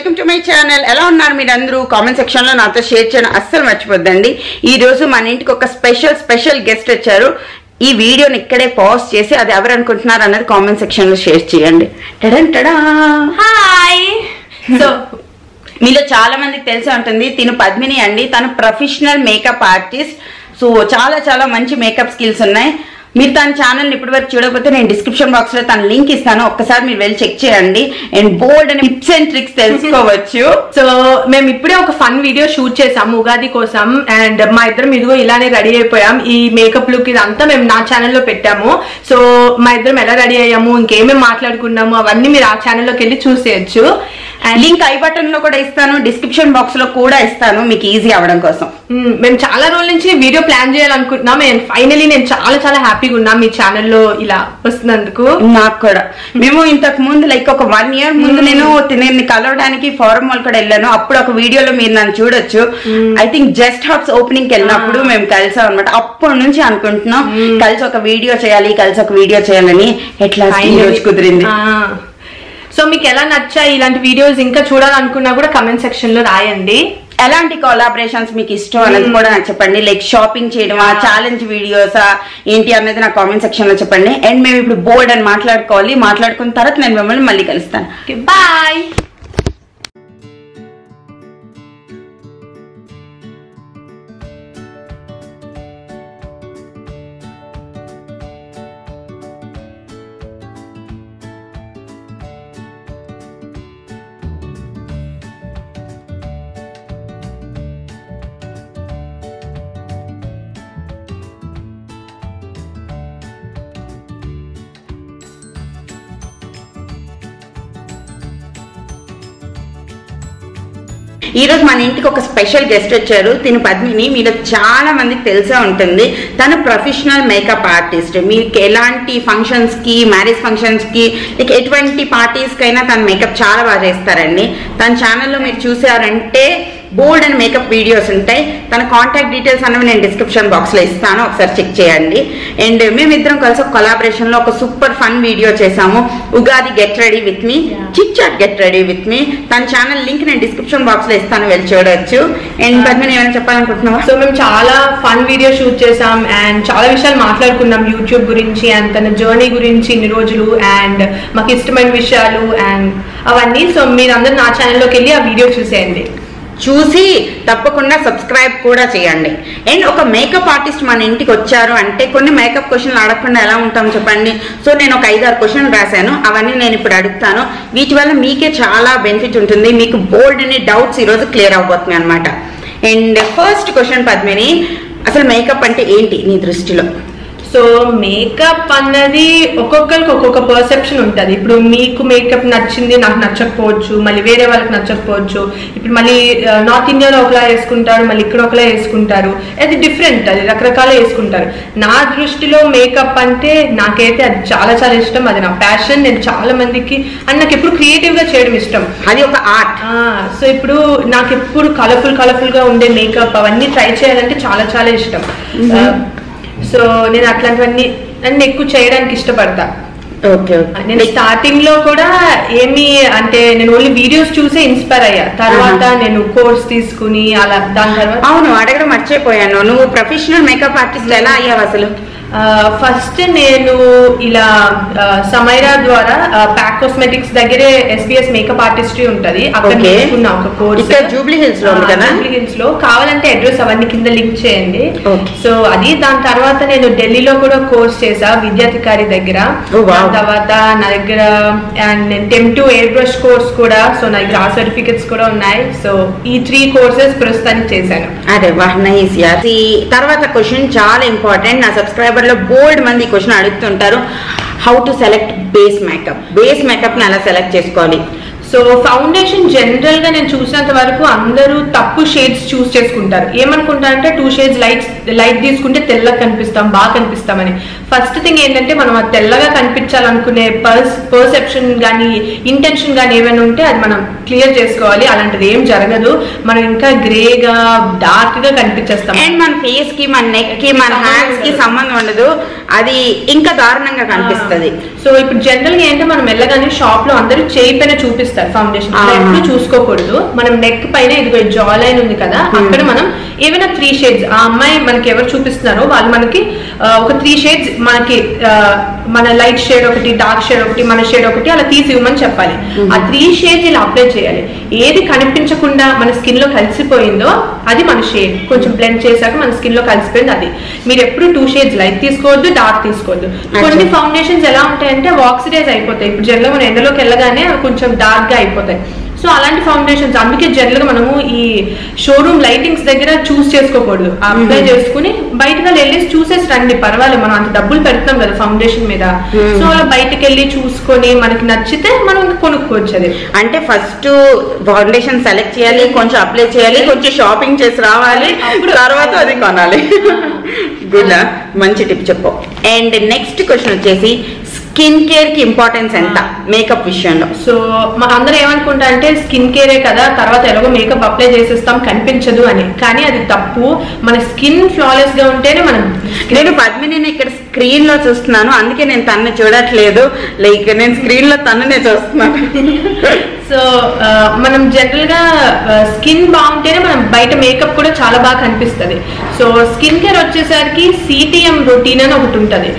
Welcome to my channel. ఎలా ఉన్నారు మీరందరూ? కామెంట్ సెక్షన్ లో నాతో షేర్ చేయడం అస్సలు మర్చిపోద్దండి. ఈ రోజు మన ఇంటికి ఒక స్పెషల్ గెస్ట్ వచ్చారు. ఈ వీడియోని ఇక్కడే పాజ్ చేసి అది ఎవరు అనుకుంటున్నారు అన్నది కామెంట్ సెక్షన్ లో షేర్ చేయండి. హాయ్. సో మీలో చాలా మందికి తెలిసి ఉంటుంది, తిను పద్మిని అండి. తను ప్రొఫెషనల్ మేకప్ ఆర్టిస్ట్. సో చాలా మంచి మేకప్ స్కిల్స్ ఉన్నాయి. మీరు తన ఛానల్ ఇప్పటి వరకు చూడకపోతే నేను డిస్క్రిప్షన్ బాక్స్ లో తన లింక్ ఇస్తాను, ఒక్కసారి మీరు వెళ్ళి చెక్ చేయండి. అండ్ బోల్డ్ అని టిప్స్ అండ్ ట్రిక్స్ తెలుసుకోవచ్చు. సో మేము ఇప్పుడే ఒక ఫన్ వీడియో షూట్ చేసాము ఉగాది కోసం. అండ్ మా ఇద్దరం ఇదిగో ఇలానే రెడీ అయిపోయాం. ఈ మేకప్ లుక్ ఇదంతా మేము నా ఛానల్లో పెట్టాము. సో మా ఇద్దరం ఎలా రెడీ అయ్యాము, ఇంకేమేమి మాట్లాడుకున్నాము అవన్నీ మీరు ఆ ఛానల్లోకి వెళ్ళి చూసేయచ్చు. లింక్ ఐ బటన్ లో కూడా ఇస్తాను, డిస్క్రిప్షన్ బాక్స్ లో కూడా ఇస్తాను, మీకు ఈజీ అవడం కోసం. మేము చాలా రోజుల నుంచి వీడియో ప్లాన్ చేయాలనుకుంటున్నాం. అండ్ ఫైనలీ నేను చాలా హ్యాపీగా ఉన్నాం మీ ఛానల్లో ఇలా వస్తున్నందుకు. నాకు కూడా. మేము ఇంతకు ముందు లైక్ ఒక 1 year ముందు నేను కలవడానికి ఫారం మాల్ కూడా వెళ్ళాను. అప్పుడు ఒక వీడియోలో మీరు నన్ను చూడొచ్చు. I think just Hobbs opening కి వెళ్ళినప్పుడు మేము కలిసాం అనమాట. అప్పటి నుంచి అనుకుంటున్నాం కలిసి ఒక వీడియో చేయాలని. ఎట్లా రోజు కుదిరింది. సో మీకు ఎలా నచ్చాయి ఇలాంటి వీడియోస్, ఇంకా చూడాలనుకున్నా కూడా కమెంట్ సెక్షన్ లో రాయండి. ఎలాంటి కొలాబరేషన్స్ మీకు ఇష్టం అనేది కూడా నాకు చెప్పండి. లైక్ షాపింగ్ చేయడమా, ఛాలెంజ్ వీడియోసా ఏంటి అనేది నాకు కామెంట్ సెక్షన్ లో చెప్పండి. అండ్ మేము ఇప్పుడు బోర్డ్ అని మాట్లాడుకున్న తర్వాత నేను మిమ్మల్ని మళ్ళీ కలుస్తాను. బాయ్. ఈ రోజు మన ఇంటికి ఒక స్పెషల్ గెస్ట్ వచ్చారు. తిను పద్మిని. మీరు చాలా మందికి తెలిసే ఉంటుంది, తను ప్రొఫెషనల్ మేకప్ ఆర్టిస్ట్. మీకు ఎలాంటి ఫంక్షన్స్ కి, మ్యారేజ్ ఫంక్షన్స్ కి, లైక్ ఎటువంటి పార్టీస్ కైనా తన మేకప్ చాలా బాగా చేస్తారండి. తన ఛానల్లో మీరు చూసారంటే బోల్డ్ అండ్ మేకప్ వీడియోస్ ఉంటాయి. తన కాంటాక్ట్ డీటెయిల్స్ అనేవి నేను డిస్క్రిప్షన్ బాక్స్ లో ఇస్తాను, ఒకసారి చెక్ చేయండి. అండ్ మేమిద్దరం కలిసి ఒక కొలాబరేషన్ లో ఒక సూపర్ ఫన్ వీడియో చేసాము, Ugadi get ready with me, chit chat get ready with me. తన ఛానల్ లింక్ నేను డిస్క్రిప్షన్ బాక్స్ లో ఇస్తాను, వెళ్ళి చూడొచ్చు. అండ్ పద్మిని ఏమైనా చెప్పాలనుకుంటున్నావా? సో మేము చాలా ఫన్ వీడియో షూట్ చేసాం అండ్ చాలా విషయాలు మాట్లాడుకున్నాం యూట్యూబ్ గురించి అండ్ తన జర్నీ గురించి ఇన్ని రోజులు అండ్ మాకు ఇష్టమైన విషయాలు అండ్ అవన్నీ. సో మీరందరూ నా ఛానల్లోకి వెళ్ళి ఆ వీడియో చూసి తప్పకుండా సబ్స్క్రైబ్ కూడా చేయండి. అండ్ ఒక మేకప్ ఆర్టిస్ట్ మన ఇంటికి వచ్చారు అంటే కొన్ని మేకప్ క్వశ్చన్లు అడగకుండా ఎలా ఉంటాం చెప్పండి. సో నేను ఒక 5-6 క్వశ్చన్లు రాశాను, అవన్నీ నేను ఇప్పుడు అడుగుతాను. వీటి వల్ల మీకే చాలా బెనిఫిట్ ఉంటుంది, మీకు బోల్డ్ అనే డౌట్స్ ఈరోజు క్లియర్ అవబోతున్నాయి అనమాట. అండ్ ఫస్ట్ క్వశ్చన్ పద్మిని, అసలు మేకప్ అంటే ఏంటి నీ దృష్టిలో? సో మేకప్ అన్నది ఒక్కొక్కరికి ఒక్కొక్క పర్సెప్షన్ ఉంటుంది. ఇప్పుడు మీకు మేకప్ నచ్చింది, నాకు నచ్చకపోవచ్చు, మళ్ళీ వేరే వాళ్ళకి నచ్చకపోవచ్చు. ఇప్పుడు మళ్ళీ నార్త్ ఇండియాలో ఒకలా వేసుకుంటారు, మళ్ళీ ఇక్కడ ఒకలా వేసుకుంటారు. అది డిఫరెంట్, అది రకరకాల వేసుకుంటారు. నా దృష్టిలో మేకప్ అంటే నాకైతే అది చాలా ఇష్టం, అది నా ప్యాషన్. నేను చాలా మందికి అండ్ నాకు ఎప్పుడు క్రియేటివ్ గా చేయడం ఇష్టం, అది ఒక ఆర్ట్. సో ఇప్పుడు నాకు ఎప్పుడు కలర్ఫుల్ గా ఉండే మేకప్ అవన్నీ ట్రై చేయాలంటే చాలా ఇష్టం. సో నేను అట్లాంటివన్నీ నన్ను ఎక్కువ చేయడానికి ఇష్టపడతా. నేను స్టార్టింగ్ లో కూడా అంటే నేను ఓన్లీ వీడియోస్ చూసే ఇన్స్పైర్ అయ్యా. తర్వాత నేను కోర్స్ తీసుకుని అలా దాని తర్వాత. అవును, అడగడం మర్చిపోయాను, నువ్వు ప్రొఫెషనల్ మేకప్ ఆర్టిస్ట్ ఎలా అయ్యావు అసలు? ఫస్ట్ నేను ఇలా సమైరా ద్వారా ప్యాక్ కాస్మెటిక్స్ దగ్గరే SBS మేకప్ ఆర్టిస్ట్రీ ఉంటది, అక్కడ నేర్చుకున్నా ఒక కోర్స్. జూబ్లీ హిల్స్ లో కావాలంటే అడ్రస్ అవన్నీ కింద లింక్ చేయండి. సో అది దాని తర్వాత నేను ఢిల్లీలో కూడా కోర్స్ చేసా విద్యాధికారి దగ్గర. తర్వాత నా దగ్గర అండ్ నేను టెమ్2 ఎయిర్ బ్రష్ కోర్స్ కూడా. సో నా దగ్గర ఆ సర్టిఫికెట్స్ కూడా ఉన్నాయి. సో ఈ 3 కోర్సెస్ ప్రస్తుతానికి చేశాను. అదే నైస్. తర్వాత క్వశ్చన్ చాలా ఇంపార్టెంట్, నా సబ్స్క్రైబర్ లో బోల్డ్ మంది క్వశ్చన్ అడుగుతుంటారు, how to select base makeup ని ఎలా సెలెక్ట్ చేసుకోవాలి? సో ఫౌండేషన్ జనరల్ గా నేను చూసినంత వరకు అందరూ తప్పు షేడ్స్ చూస్ చేసుకుంటారు. ఏమనుకుంటారంటే 2 షేడ్స్ లైట్ తీసుకుంటే తెల్లగా కనిపిస్తాం, బాగా కనిపిస్తామని. ఫస్ట్ థింగ్ ఏంటంటే మనం అది తెల్లగా కనిపించాలనుకునే పర్సెప్షన్ కానీ ఇంటెన్షన్ కానీ ఏమైనా ఉంటే అది మనం క్లియర్ చేసుకోవాలి. అలాంటిది ఏం జరగదు. మనం ఇంకా గ్రేగా డార్క్ గా కనిపించేస్తాం. అండ్ మన ఫేస్ కి, మన నెక్ కి, మన హ్యాండ్స్ కి సంబంధం ఉండదు. అది ఇంకా దారుణంగా కనిపిస్తుంది. సో ఇప్పుడు జనరల్ గా ఏంటంటే మనం వెళ్ళగానే షాప్ లో అందరూ చేయి పైన చూపిస్తారు ఫౌండేషన్. ఎప్పుడు చూసుకోకూడదు. మనం నెక్ పైన ఇదిగో జా లైన్ ఉంది కదా, అక్కడ మనం ఏమైనా 3 షేడ్స్, ఆ అమ్మాయి మనకి ఎవరు చూపిస్తున్నారో వాళ్ళు మనకి ఒక 3 షేడ్స్ మనకి మన లైట్ షేడ్ ఒకటి, డార్క్ షేడ్ ఒకటి, మన షేడ్ ఒకటి అలా తీసి ఇవ్వమని చెప్పాలి. ఆ 3 షేడ్స్ ఇలా అప్లై చేయాలి. ఏది కనిపించకుండా మన స్కిన్ లో కలిసిపోయిందో అది మన షేడ్. కొంచెం బ్లెండ్ చేశాక మన స్కిన్ లో కలిసిపోయింది అది. మీరు ఎప్పుడు 2 షేడ్స్ లైట్ తీసుకోవద్దు, డార్క్ తీసుకోవద్దు. కొన్ని ఫౌండేషన్స్ ఎలా ఉంటాయంటే ఆక్సిడైజ్ అయిపోతాయి. ఇప్పుడు జనరల్ మన ఎండలోకి వెళ్ళగానే కొంచెం డార్క్ గా అయిపోతాయి. సో అలాంటి ఫౌండేషన్స్ అందుకే జనరల్ గా మనము ఈ షోరూమ్ లైటింగ్స్ దగ్గర చూస్ చేసుకోకూడదు. అప్లై చేసుకుని బయటకు వెళ్ళేసి చూసేసి రండి, పర్వాలేదు. మనం అంత డబ్బులు పెడతాం కదా ఫౌండేషన్ మీద. సో అలా బయటకు వెళ్ళి చూసుకొని మనకి నచ్చితే మనం కొనుక్కోవచ్చు. అది అంటే ఫస్ట్ ఫౌండేషన్ సెలెక్ట్ చేయాలి, కొంచెం అప్లై చేయాలి, కొంచెం షాపింగ్ చేసి రావాలి, తర్వాత అది కొనాలి. గుడ్, మంచి టిప్ చెప్పు. అండ్ నెక్స్ట్ క్వశ్చన్ వచ్చేసి స్కిన్ కేర్ కి ఇంపార్టెన్స్ ఎంత మేకప్ విషయంలో? సో మన అందరూ ఏమనుకుంటా అంటే స్కిన్ కేరే కదా, తర్వాత ఎలాగో మేకప్ అప్లై చేసేస్తాం కనిపించదు అని. కానీ అది తప్పు. మన స్కిన్ ఫ్లాలెస్ గా ఉంటేనే మనం. నేను పద్మిని ఇక్కడ స్క్రీన్ లో చూస్తున్నాను, అందుకే నేను తన్ను చూడట్లేదు. లైక్ నేను స్క్రీన్ లో తన్నునే చూస్తున్నాను. సో మనం జనరల్ గా స్కిన్ బాగుంటేనే మనం బయట మేకప్ కూడా చాలా బాగా కనిపిస్తుంది. సో స్కిన్ కేర్ వచ్చేసరికి CTM రొటీన్ అని ఒకటి ఉంటది,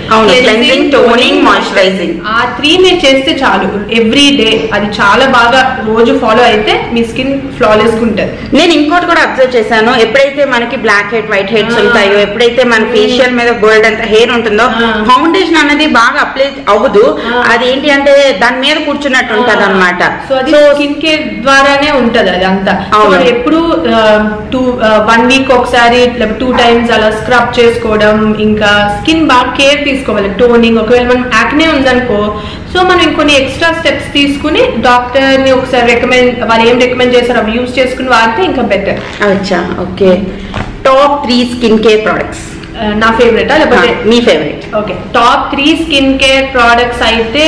క్లెన్జింగ్, టోనింగ్, మాయిశ్చరైజింగ్. ఆ 3 మీరు చేస్తే చాలు ఎవ్రీ డే. అది చాలా బాగా రోజు ఫాలో అయితే మీ స్కిన్ ఫ్లాలెస్ గా ఉంటది. నేను ఇంకోటి కూడా అబ్జర్వ్ చేశాను, ఎప్పుడైతే మనకి బ్లాక్ హెడ్, వైట్ హెడ్స్ ఉంటాయో, ఎప్పుడైతే మన ఫేషియల్ మీద గోల్డ్ అంత హెయిర్ ఉంటుందో, ఫౌండేషన్ అనేది బాగా అప్లై అవ్వదు. అది ఏంటి అంటే దాని మీద కూర్చున్నట్టు ఉంటది అనమాట. సో అది స్కిన్ కేర్ ద్వారానే ఉంటది అది అంతా. ఎప్పుడు 1 వీక్ ఒకసారి 2 టైమ్స్ అలా స్క్రబ్ చేసుకోవడం, ఇంకా స్కిన్ బాగా కేర్ తీసుకోవాలి. టోనింగ్, ఒకవేళ మనం యాక్నే ఉందనుకో, సో మనం ఇంకొన్ని ఎక్స్ట్రా స్టెప్స్ తీసుకుని డాక్టర్ ని ఒకసారి వాళ్ళు ఏం రికమెండ్ చేశారో అవి యూజ్ చేసుకుని వాడితే ఇంకా బెటర్. అచ్చా, okay. Top 3 skin care products. నా ఫేవరెటా లేకపోతే మీ favourite? Okay, top 3 skin care products అయితే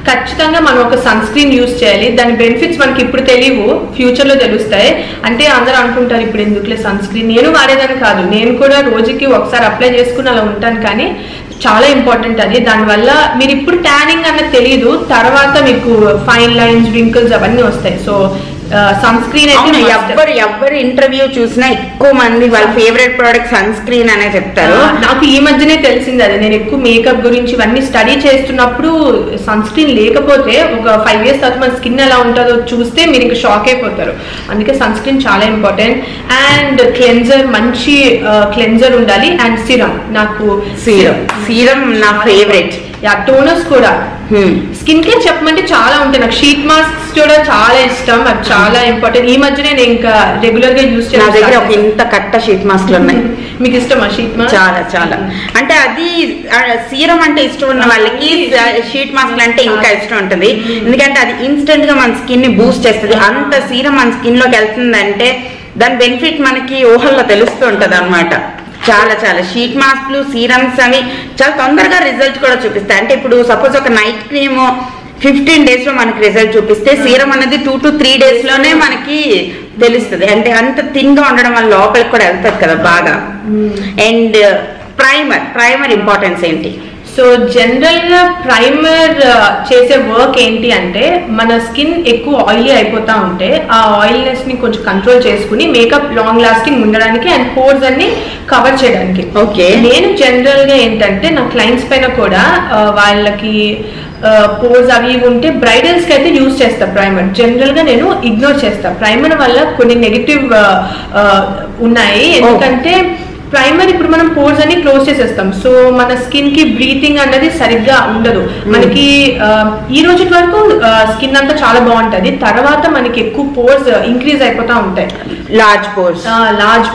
ఖచ్చితంగా మనం ఒక సన్ స్క్రీన్ యూజ్ చేయాలి. దాని బెనిఫిట్స్ మనకి ఇప్పుడు తెలియవు, ఫ్యూచర్ లో తెలుస్తాయి. అంటే అందరూ అనుకుంటారు ఇప్పుడు ఎందుకులే సన్ స్క్రీన్. నేను వాడేదాన్ని కాదు, నేను కూడా రోజుకి ఒకసారి అప్లై చేసుకుని అలా ఉంటాను. కానీ చాలా ఇంపార్టెంట్ అది. దానివల్ల మీరు ఇప్పుడు ట్యానింగ్ అన్నది తెలియదు, తర్వాత మీకు ఫైన్ లైన్స్, రింకిల్స్ అవన్నీ వస్తాయి. సో సన్ స్క్రీన్ అయితే ఎవరు ఇంటర్వ్యూ చూసినా ఎక్కువ మంది వాళ్ళ ఫేవరెట్ ప్రోడక్ట్ సన్ స్క్రీన్ అనే చెప్తారు. నాకు ఈ మధ్యనే తెలిసింది అది. నేను ఎక్కువ మేకప్ గురించి ఇవన్నీ స్టడీ చేస్తున్నప్పుడు సన్ స్క్రీన్ లేకపోతే ఒక 5 years తర్వాత మన స్కిన్ ఎలా ఉంటుందో చూస్తే మీరు ఇంకా షాక్ అయిపోతారు. అందుకే సన్ స్క్రీన్ చాలా ఇంపార్టెంట్. అండ్ క్లెన్జర్, మంచి క్లెన్జర్ ఉండాలి. అండ్ సిరమ్, నాకు సీరం నా ఫేవరెట్. టోనర్స్ కూడా. స్కిన్ కేర్ చెప్పమంటే చాలా ఉంటాయి. నాకు షీట్ మాస్క్స్ కూడా చాలా ఇష్టం, అది చాలా ఇంపార్టెంట్. ఈ మధ్యనే నేను ఇంకా రెగ్యులర్ గా యూజ్ చేస్తాను. నా దగ్గర ఒక ఇంత కట్ట షీట్ మాస్క్లు ఉన్నాయి. మీకు ఇష్టమా షీట్ మాస్క్? చాలా చాలా. అంటే అది సీరం అంటే ఇష్టం ఉన్న వాళ్ళకి షీట్ మాస్క్ అంటే ఇంకా ఇష్టం ఉంటుంది. ఎందుకంటే అది ఇన్స్టెంట్ గా మన స్కిన్ ని బూస్ట్ చేస్తుంది. అంత సీరం మన స్కిన్ లోకి వెళ్తుందంటే దాని బెనిఫిట్ మనకి ఊహల్లో తెలుస్తూ ఉంటది అనమాట. చాలా చాలా షీట్ మాస్క్లు, సీరమ్స్ అవి చాలా తొందరగా రిజల్ట్ కూడా చూపిస్తాయి. అంటే ఇప్పుడు సపోజ్ ఒక నైట్ క్రీమ్ 15 days లో మనకి రిజల్ట్ చూపిస్తే, సీరం అనేది 2 to 3 days లోనే మనకి తెలుస్తుంది. అంటే అంత థిన్ గా ఉండడం వల్ల లోపలికి కూడా వెళ్తుంది కదా బాగా. అండ్ ప్రైమర్ ఇంపార్టెన్స్ ఏంటి? సో జనరల్ గా ప్రైమర్ చేసే వర్క్ ఏంటి అంటే, మన స్కిన్ ఎక్కువ ఆయిలీ అయిపోతా ఉంటే ఆ ఆయిల్నెస్ ని కొంచెం కంట్రోల్ చేసుకుని మేకప్ లాంగ్ లాస్టింగ్ ఉండడానికి అండ్ పోర్స్ అన్ని కవర్ చేయడానికి. ఓకే, నేను జనరల్ గా ఏంటంటే నా క్లయింట్స్ పైన కూడా వాళ్ళకి పోర్స్ అవి ఉంటే బ్రైడల్స్ కి అయితే యూజ్ చేస్తా ప్రైమర్. జనరల్ గా నేను ఇగ్నోర్ చేస్తా. ప్రైమర్ వల్ల కొన్ని నెగటివ్ ఉన్నాయి. ఎందుకంటే ప్రైమర్ ఇప్పుడు మనం పోర్స్ అన్ని క్లోజ్ చేసేస్తాం. సో మన స్కిన్ కి బ్రీతింగ్ అన్నది సరిగ్గా ఉండదు. మనకి ఈ రోజు వరకు స్కిన్ అంతా చాలా బాగుంటది, తర్వాత మనకి ఎక్కువ పోర్స్ ఇంక్రీజ్ అయిపోతా ఉంటాయి. లార్జ్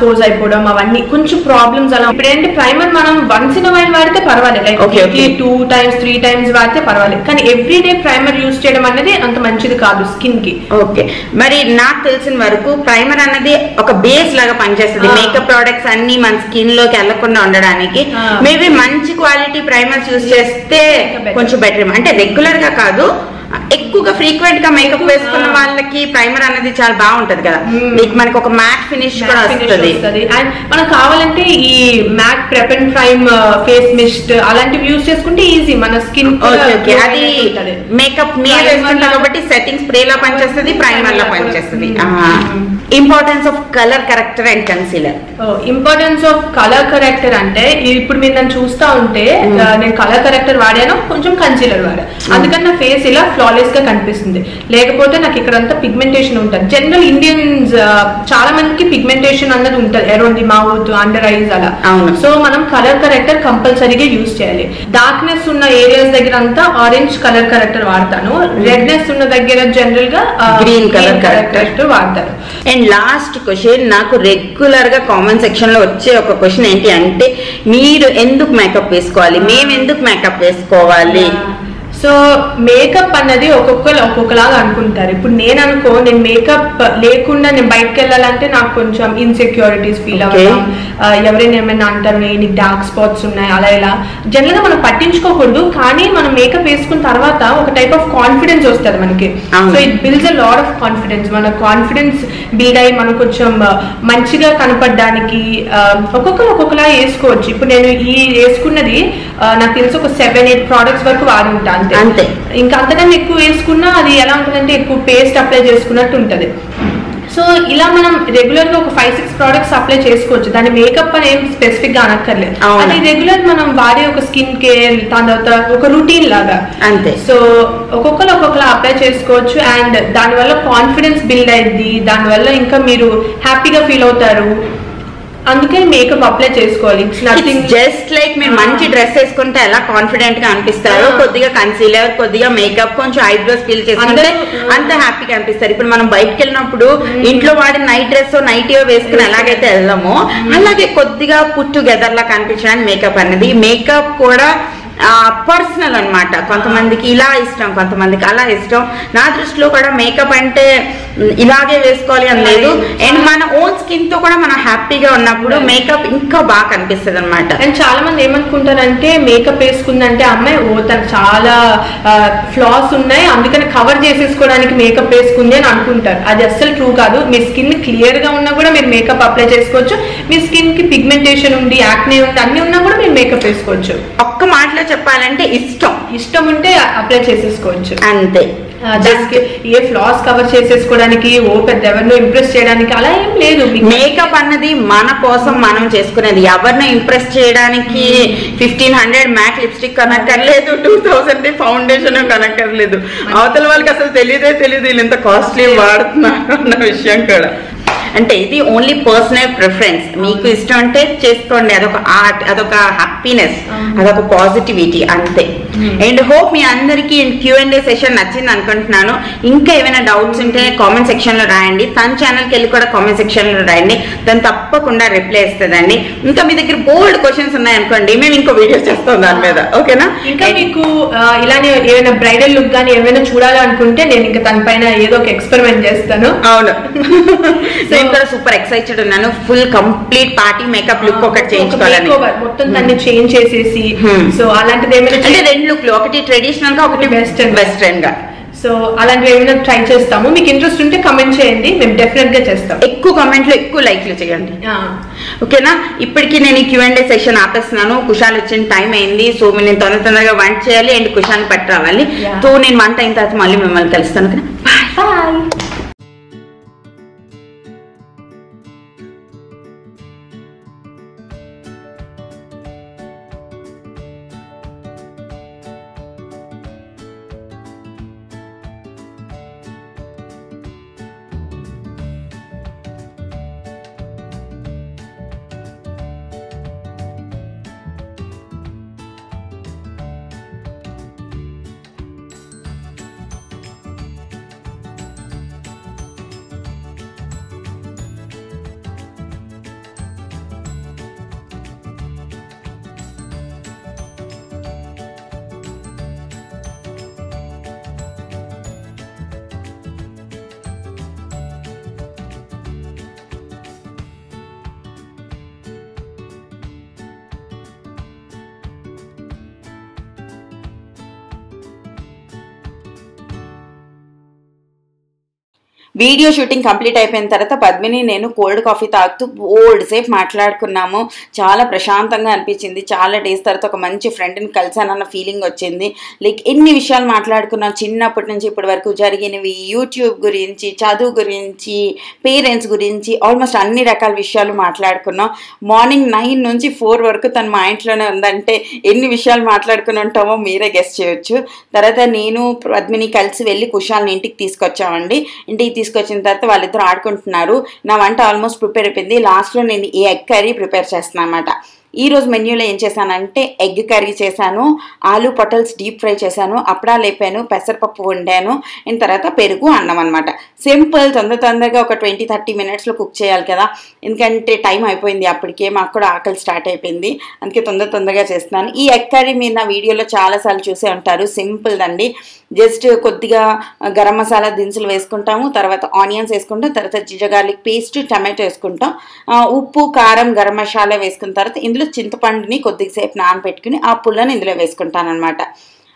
పోర్స్ అయిపోవడం అవన్నీ కొంచెం ప్రాబ్లమ్స్ అలా. ఇప్పుడు ఏంటి ప్రైమర్ మనం వన్స్ ఇన్ వైల్ వాడితే పర్వాలేదు, లైక్ 2 times 3 times వాడితే పర్వాలేదు. కానీ ఎవ్రీ డే ప్రైమర్ యూజ్ చేయడం అనేది అంత మంచిది కాదు స్కిన్ కి. ఓకే, మరి నాకు తెలిసిన వరకు ప్రైమర్ అన్నది ఒక బేస్ లాగా పనిచేస్తుంది. మేకప్ ప్రొడక్ట్స్ అన్ని మన స్కిన్ లోకి వెళ్లకుండా ఉండడానికి మేబీ మంచి క్వాలిటీ ప్రైమర్స్ యూజ్ చేస్తే కొంచెం బెటర్. అంటే రెగ్యులర్ గా కాదు, ఎక్కువగా ఫ్రీక్వెంట్ గా మేకప్ వేసుకున్న వాళ్ళకి ప్రైమర్ అనేది చాలా బాగుంటది కదా, మనకి ఒక మ్యాట్ ఫినిష్ కూడా వస్తుంది. అండ్ మనకు కావాలంటే ఈ matte prep and prime face mist అలాంటివి యూజ్ చేసుకుంటే ఈజీ మన స్కిన్. అది మేకప్ మీద వేసుకుంటాం కాబట్టి సెట్టింగ్ స్ప్రే లా పనిచేస్తుంది, ప్రైమర్ లా పనిచేస్తుంది. Importance of colour corrector and concealer. Importance of colour corrector అంటే ఇప్పుడు మీరు నన్ను చూస్తా ఉంటే నేను కలర్ కరెక్టర్ వాడాను, కొంచెం కన్సీలర్ వాడాను, అందుకని నా ఫేస్ ఇలా ఫ్లాలెస్ గా కనిపిస్తుంది. లేకపోతే నాకు ఇక్కడంతా పిగ్మెంటేషన్ ఉంటుంది. జనరల్ ఇండియన్స్ చాలా మందికి పిగ్మెంటేషన్ అన్నది ఉంటుంది around the mouth, under eyes అలా. సో మనం కలర్ కరెక్టర్ కంపల్సరీగా యూజ్ చేయాలి. డార్క్నెస్ ఉన్న ఏరియాస్ దగ్గర అంతా ఆరెంజ్ కలర్ కరెక్టర్ వాడతాను, రెడ్నెస్ ఉన్న దగ్గర జనరల్ గా గ్రీన్ కలర్ కరెక్టర్ వాడతాను. అండ్ లాస్ట్ క్వశ్చన్, నాకు రెగ్యులర్ గా కామెంట్ సెక్షన్ లో వచ్చే ఒక క్వశ్చన్ ఏంటి అంటే, మీరు ఎందుకు మేకప్ వేసుకోవాలి, మేము ఎందుకు మేకప్ వేసుకోవాలి? సో మేకప్ అన్నది ఒక్కొక్కలాగా అనుకుంటారు. ఇప్పుడు నేను మేకప్ లేకుండా నేను బయటకు వెళ్ళాలంటే నాకు కొంచెం ఇన్సెక్యూరిటీస్ ఫీల్ అవ్వడం, ఎవరైనా ఏమైనా అంటారు నీకు డార్క్ స్పాట్స్ ఉన్నాయి అలా ఇలా జనరల్ గా మనం పట్టించుకోకూడదు. కానీ మనం మేకప్ వేసుకున్న తర్వాత ఒక టైప్ ఆఫ్ కాన్ఫిడెన్స్ వస్తుంది మనకి. So it builds a lot of confidence. మన కాన్ఫిడెన్స్ బిల్డ్ అయ్యి మనం కొంచెం మంచిగా కనపడడానికి ఒక్కొక్కలా వేసుకోవచ్చు. ఇప్పుడు నేను ఈ వేసుకున్నది నాకు తెలిసి ఒక 7-8 ప్రోడక్ట్స్ వరకు వాడి ఉంటాను అంతే. ఇంకా అంతకన్నా ఎక్కువ వేసుకున్నా అది ఎలా ఉంటుందంటే ఎక్కువ పేస్ట్ అప్లై చేసుకున్నట్టు ఉంటది. సో ఇలా మనం రెగ్యులర్ గా ఒక 5-6 ప్రోడక్ట్స్ అప్లై చేసుకోవచ్చు. దాని మేకప్ అని ఏం స్పెసిఫిక్ గా అనక్కర్లేదు. అది రెగ్యులర్ మనం వాడే ఒక స్కిన్ కేర్, దాని తర్వాత ఒక రొటీన్ లాగా అంతే. సో ఒక్కొక్కలా అప్లై చేసుకోవచ్చు. అండ్ దానివల్ల కాన్ఫిడెన్స్ బిల్డ్ అయింది, దానివల్ల ఇంకా మీరు హ్యాపీగా ఫీల్ అవుతారు. అందుకే మేకప్ అప్లై చేసుకోవాలి. జస్ట్ లైక్ మీరు మంచి డ్రెస్ వేసుకుంటే ఎలా కాన్ఫిడెంట్ గా అనిపిస్తారో, కొద్దిగా కన్సీలర్, కొద్దిగా మేకప్, కొంచెం ఐబ్రోస్ ఫిల్ చేసుకుంటే అంత హ్యాపీగా అనిపిస్తారు. ఇప్పుడు మనం బయటకు వెళ్ళినప్పుడు ఇంట్లో వాడి నైట్ డ్రెస్ నైటీయో వేసుకుని ఎలాగైతే వెళ్దామో అలాగే కొద్దిగా పుట్ టుగెదర్ లా కనిపించడానికి మేకప్ అనేది. మేకప్ కూడా పర్సనల్ అన్నమాట. కొంతమందికి ఇలా ఇష్టం, కొంతమందికి అలా ఇష్టం. నా దృష్టిలో కూడా మేకప్ అంటే ఇలాగే వేసుకోవాలి అని లేదు. అండ్ మన ఓన్ స్కిన్ తో కూడా మనం హ్యాపీగా ఉన్నప్పుడు మేకప్ ఇంకా బాగా కనిపిస్తుంది అనమాట. అండ్ చాలా మంది ఏమనుకుంటారంటే మేకప్ వేసుకుందంటే అమ్మాయి తనకు చాలా ఫ్లాస్ ఉన్నాయి అందుకని కవర్ చేసేసుకోవడానికి మేకప్ వేసుకుంది అని అనుకుంటారు. అది అస్సలు ట్రూ కాదు. మీ స్కిన్ క్లియర్ గా ఉన్నా కూడా మీరు మేకప్ అప్లై చేసుకోవచ్చు. మీ స్కిన్ కి పిగ్మెంటేషన్ ఉంది, యాక్నే ఉంది, అన్ని ఉన్నా కూడా మీరు మేకప్ వేసుకోవచ్చు. ఒక్క మాటలో చెప్పాలంటే ఇష్టం ఉంటే అప్లై చేసేసుకోవచ్చు అంతే. ఏ ఫ్లాస్ కవర్ చేసేసుకోవడానికి పెద్ద ఎవరినో ఇంప్రెస్ చేయడానికి అలా ఏం లేదు. మేకప్ అన్నది మన కోసం మనం చేసుకునేది. ఎవరినో ఇంప్రెస్ చేయడానికి 1500 మ్యాట్ లిప్స్టిక్ కనక్కర్లేదు, 2000 ఫౌండేషన్ కనక్కర్లేదు. అవతల వాళ్ళకి అసలు తెలియదు వీళ్ళు ఇంత కాస్ట్లీ వాడుతున్నారు అన్న విషయం కూడా. అంటే ఇది ఓన్లీ పర్సనల్ ప్రిఫరెన్స్. మీకు ఇష్టం అంటే చేసుకోండి, అదొక ఆర్ట్, అదొక హ్యాపీనెస్, అదొక పాజిటివిటీ అంతే. అండ్ హోప్ మీ అందరికీ Q&A సెషన్ నచ్చింది అనుకుంటున్నాను. ఇంకా ఏమైనా డౌట్స్ ఉంటే కామెంట్ సెక్షన్ లో రాయండి. తన ఛానల్కి వెళ్ళి కూడా కామెంట్ సెక్షన్ లో రాయండి, దాన్ని తప్పకుండా రిప్లై ఇస్తుందండి. ఇంకా మీ దగ్గర బోల్డ్ క్వశ్చన్స్ ఉన్నాయనుకోండి, మేము ఇంకో వీడియోస్ చేస్తాం దాని మీద, ఓకేనా? ఇంకా మీకు ఇలానే ఏమైనా బ్రైడల్ లుక్ కానీ ఏమైనా చూడాలనుకుంటే నేను ఇంకా తన పైన ఏదో ఒక ఎక్స్పెరిమెంట్ చేస్తాను. అవును, కూడా సూపర్ ఎక్సైటెడ్ ఉన్నాను. Full complete party makeup look ఒకటి చేయించుకోవాలని, మొత్తం దాన్ని చేంజ్ చేసేసి. సో అలాంటిది ఏమైనా అంటే 2 లుక్లు, ఒకటి ట్రెడిషనల్ గా, ఒకటి వెస్టర్న్ గా. సో అలాంటివి ఏమైనా ట్రై చేస్తాము. మీకు ఇంట్రెస్ట్ ఉంటే కమెంట్ చేయండి, మేము డెఫినెట్ గా చేస్తాం. ఎక్కువ కమెంట్లు, ఎక్కువ లైక్లు చేయండి, ఓకేనా? ఇప్పటికి నేను ఈ Q&A సెషన్ ఆపేస్తున్నాను. కుషాల్ వచ్చిన టైం అయింది. సో నేను తొందరగా వంట చేయాలి అండ్ కుషాల్ని పట్టి రావాలి. సో నేను వంట అయిన తర్వాత మళ్ళీ మిమ్మల్ని కలుస్తాను. బాయ్. వీడియో షూటింగ్ కంప్లీట్ అయిపోయిన తర్వాత పద్మిని నేను కోల్డ్ కాఫీ తాగుతూ ఓల్డ్ సేపు మాట్లాడుకున్నాము. చాలా ప్రశాంతంగా అనిపించింది. చాలా డేస్ తర్వాత ఒక మంచి ఫ్రెండ్ని కలిసానన్న ఫీలింగ్ వచ్చింది. లైక్ ఎన్ని విషయాలు మాట్లాడుకున్నాం చిన్నప్పటి నుంచి ఇప్పటి వరకు జరిగినవి, యూట్యూబ్ గురించి, చదువు గురించి, పేరెంట్స్ గురించి, ఆల్మోస్ట్ అన్ని రకాల విషయాలు మాట్లాడుకున్నాం. మార్నింగ్ 9 నుంచి 4 వరకు తను మా ఇంట్లోనే ఉందంటే ఎన్ని విషయాలు మాట్లాడుకుని ఉంటామో మీరే గెస్ చేయొచ్చు. తర్వాత నేను పద్మిని కలిసి వెళ్ళి కుషాల్ని ఇంటికి తీసుకొచ్చామండి. ఇంటికి తీసుకొచ్చిన తర్వాత వాళ్ళిద్దరు ఆడుకుంటున్నారు. నా వంట ఆల్మోస్ట్ ప్రిపేర్ అయిపోయింది. లాస్ట్లో నేను ఈ ఎగ్ కర్రీ ప్రిపేర్ చేస్తున్నాను అన్నమాట. ఈ రోజు మెన్యూలో ఏం చేశానంటే ఎగ్ కర్రీ చేశాను, ఆలు పొటల్స్ డీప్ ఫ్రై చేశాను, అప్పడాలు లేపాను, పెసరపప్పు వండాను, అండ్ తర్వాత పెరుగు అన్నం అనమాట. సింపుల్, తొందరగా ఒక 20-30 మినిట్స్లో కుక్ చేయాలి కదా, ఎందుకంటే టైం అయిపోయింది అప్పటికే, మాకు కూడా ఆకలి స్టార్ట్ అయిపోయింది, అందుకే తొందరగా చేస్తున్నాను. ఈ ఎగ్ కర్రీ మీరు నా వీడియోలో చాలాసార్లు చూసే ఉంటారు. సింపుల్ అండి. జస్ట్ కొద్దిగా గరం మసాలా దినుసులు వేసుకుంటాము, తర్వాత ఆనియన్స్ వేసుకుంటాం, తర్వాత జింజర్ గార్లిక్ పేస్ట్, టమాటో వేసుకుంటాం, ఉప్పు, కారం, గరం మసాలా వేసుకున్న తర్వాత ఇందులో చింతపండుని కొద్దిసేపు నానబెట్టుకుని ఆ పుల్లని ఇందులో వేసుకుంటాను అనమాట.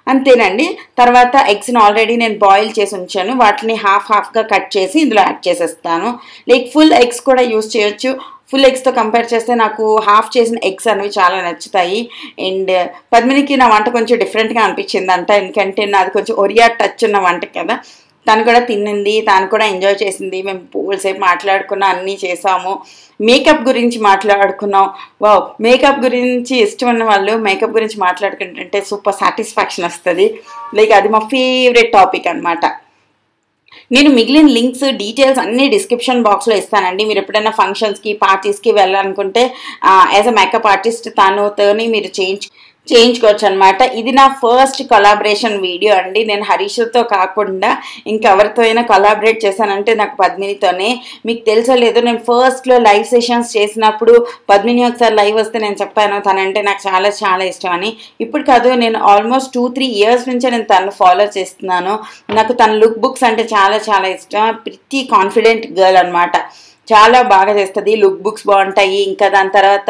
అంతేనండి. తర్వాత ఎగ్స్ని ఆల్రెడీ నేను బాయిల్ చేసి ఉంచాను, వాటిని హాఫ్గా కట్ చేసి ఇందులో యాడ్ చేసేస్తాను. లైక్ ఫుల్ ఎగ్స్ కూడా యూస్ చేయొచ్చు. ఫుల్ ఎగ్స్తో కంపేర్ చేస్తే నాకు హాఫ్ చేసిన ఎగ్స్ అనేవి చాలా నచ్చుతాయి. అండ్ పద్మినికి నా వంట కొంచెం డిఫరెంట్గా అనిపించింది అంట, ఎందుకంటే నాది కొంచెం ఒరియా టచ్ ఉన్న వంట కదా. తను కూడా తిన్నింది, తను కూడా ఎంజాయ్ చేసింది. మేము పూలసేపు మాట్లాడుకున్నాం, అన్నీ చేసాము. మేకప్ గురించి మాట్లాడుకున్నాం. వావ్, మేకప్ గురించి ఇష్టం ఉన్న వాళ్ళు మేకప్ గురించి మాట్లాడుకుంటుంటే సూపర్ సాటిస్ఫాక్షన్ వస్తుంది. లైక్ అది మా ఫేవరెట్ టాపిక్ అనమాట. నేను మిగిలిన లింక్స్, డీటెయిల్స్ అన్ని డిస్క్రిప్షన్ బాక్స్లో ఇస్తానండి. మీరు ఎప్పుడైనా ఫంక్షన్స్కి, పార్టీస్కి వెళ్ళాలనుకుంటే యాజ్ అ మేకప్ ఆర్టిస్ట్ తనని మీరు చేయించుకోవచ్చు అనమాట. ఇది నా ఫస్ట్ కొలాబరేషన్ వీడియో అండి. నేను హరీష్తో కాకుండా ఇంకెవరితో అయినా కొలాబరేట్ చేశానంటే నాకు పద్మినితోనే. మీకు తెలుసో లేదో, నేను ఫస్ట్లో లైవ్ సెషన్స్ చేసినప్పుడు పద్మిని ఒకసారి లైవ్ వస్తే నేను చెప్పాను తనంటే నాకు చాలా చాలా ఇష్టం అని. ఇప్పుడు కాదు, నేను ఆల్మోస్ట్ 2-3 ఇయర్స్ నుంచే నేను తను ఫాలో చేస్తున్నాను. నాకు తన లుక్ బుక్స్ అంటే చాలా చాలా ఇష్టం. ప్రిటీ కాన్ఫిడెంట్ గర్ల్ అనమాట. చాలా బాగా చేస్తుంది, లుక్ బుక్స్ బాగుంటాయి. ఇంకా దాని తర్వాత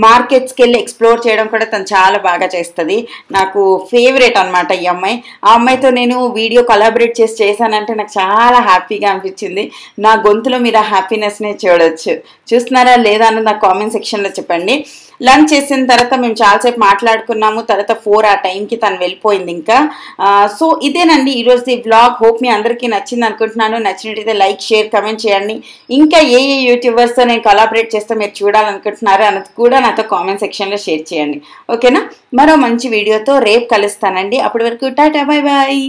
మార్కెట్స్కి వెళ్ళి ఎక్స్ప్లోర్ చేయడం కూడా తను చాలా బాగా చేస్తుంది. నాకు ఫేవరెట్ అనమాట ఈ అమ్మాయి. ఆ అమ్మాయితో నేను వీడియో కొలాబరేట్ చేశానంటే నాకు చాలా హ్యాపీగా అనిపించింది. నా గొంతులో మీరు ఆ హ్యాపీనెస్నే చూస్తున్నారా లేదా అన్నది నాకు కామెంట్ సెక్షన్లో చెప్పండి. లంచ్ చేసిన తర్వాత మేము చాలాసేపు మాట్లాడుకున్నాము. తర్వాత 4 ఆ టైంకి తను వెళ్ళిపోయింది ఇంకా. సో ఇదేనండి ఈరోజు ఈ వ్లాగ్. హోప్ మీ అందరికీ నచ్చింది అనుకుంటున్నాను. నచ్చినట్టయితే లైక్, షేర్, కమెంట్ చేయండి. ఇంకా ఏ యూట్యూబర్స్తో నేను కొలాబరేట్ చేస్తే మీరు చూడాలనుకుంటున్నారో అన్నది కూడా నాతో కామెంట్ సెక్షన్లో షేర్ చేయండి. ఓకేనా? మరో మంచి వీడియోతో రేపు కలుస్తానండి. అప్పటి వరకు టాటా, బాయ్ బాయ్.